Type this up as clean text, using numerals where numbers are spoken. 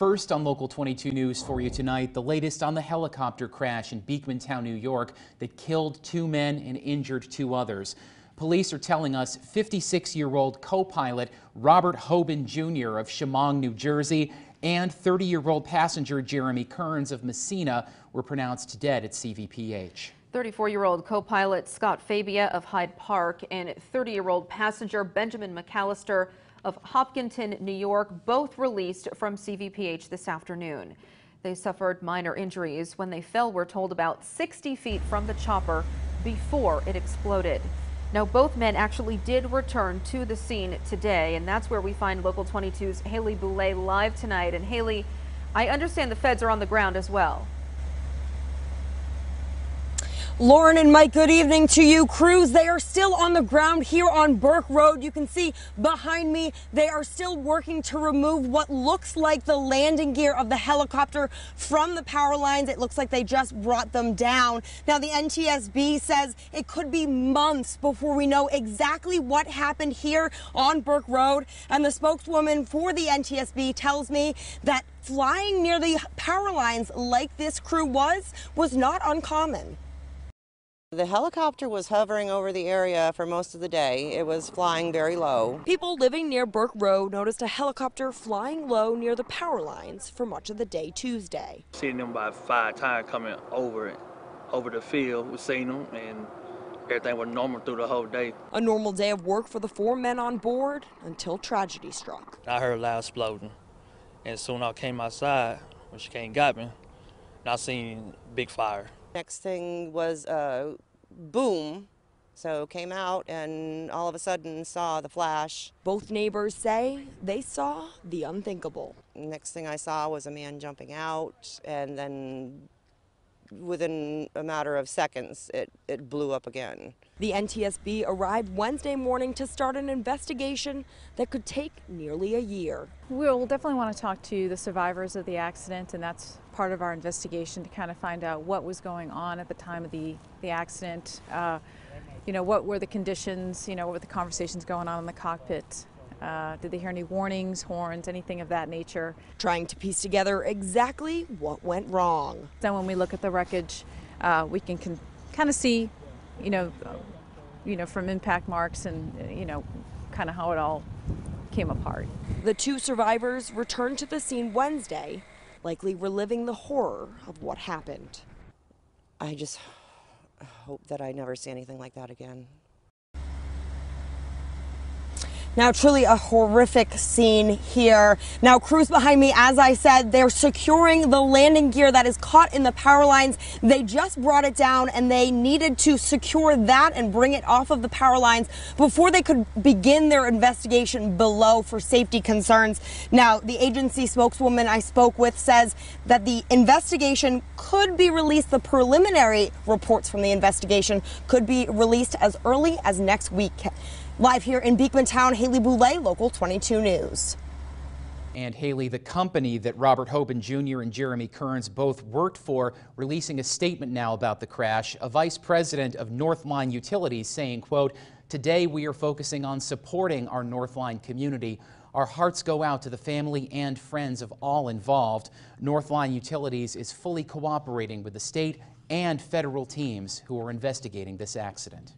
First on Local 22 News for you tonight, the latest on the helicopter crash in Beekmantown, New York that killed 2 men and injured 2 others. Police are telling us 56-year-old co-pilot Robert Hoban Jr. of Chemung, New Jersey, and 30-year-old passenger Jeremy Kearns of Messina were pronounced dead at CVPH. 34-year-old co-pilot Scott Fabia of Hyde Park and 30-year-old passenger Benjamin McAllister of Hopkinton, New York, both released from CVPH this afternoon. They suffered minor injuries when they fell, we're told, about 60 feet from the chopper before it exploded. Now, both men actually did return to the scene today, and that's where we find Local 22's Haley Boulay live tonight. And Haley, I understand the feds are on the ground as well. Lauren and Mike, good evening to you. Crews, they are still on the ground here on Burke Road. You can see behind me, they are still working to remove what looks like the landing gear of the helicopter from the power lines. It looks like they just brought them down. Now, the NTSB says it could be months before we know exactly what happened here on Burke Road. And the spokeswoman for the NTSB tells me that flying near the power lines like this crew was not uncommon. The helicopter was hovering over the area for most of the day. It was flying very low. People living near Burke Road noticed a helicopter flying low near the power lines for much of the day Tuesday. Seen them about 5 times coming over the field. We seen them, and everything was normal through the whole day. A normal day of work for the 4 men on board until tragedy struck. I heard loud exploding, and soon I came outside, when she came and got me, and I seen big fire. Next thing was a boom, so came out and all of a sudden saw the flash. Both neighbors say they saw the unthinkable. Next thing I saw was a man jumping out, and then within a matter of seconds it blew up again. The NTSB arrived Wednesday morning to start an investigation that could take nearly a year. We'll definitely want to talk to the survivors of the accident, and that's part of our investigation to kind of find out what was going on at the time of the accident. What were the conditions, what were the conversations going on in the cockpit? Did they hear any warnings, horns, anything of that nature? Trying to piece together exactly what went wrong. Then when we look at the wreckage, we can kind of see, from impact marks and, kind of how it all came apart. The 2 survivors returned to the scene Wednesday, likely reliving the horror of what happened. I just hope that I never see anything like that again. Now, truly a horrific scene here. Now, crews behind me, as I said, they're securing the landing gear that is caught in the power lines. They just brought it down, and they needed to secure that and bring it off of the power lines before they could begin their investigation below for safety concerns. Now, the agency spokeswoman I spoke with says that the investigation could be released. The preliminary reports from the investigation could be released as early as next week. Live here in Beekmantown, Haley Boulay, Local 22 News. And Haley, the company that Robert Hoban Jr. and Jeremy Kearns both worked for, releasing a statement now about the crash. A vice president of Northline Utilities saying, quote, "Today we are focusing on supporting our Northline community. Our hearts go out to the family and friends of all involved. Northline Utilities is fully cooperating with the state and federal teams who are investigating this accident."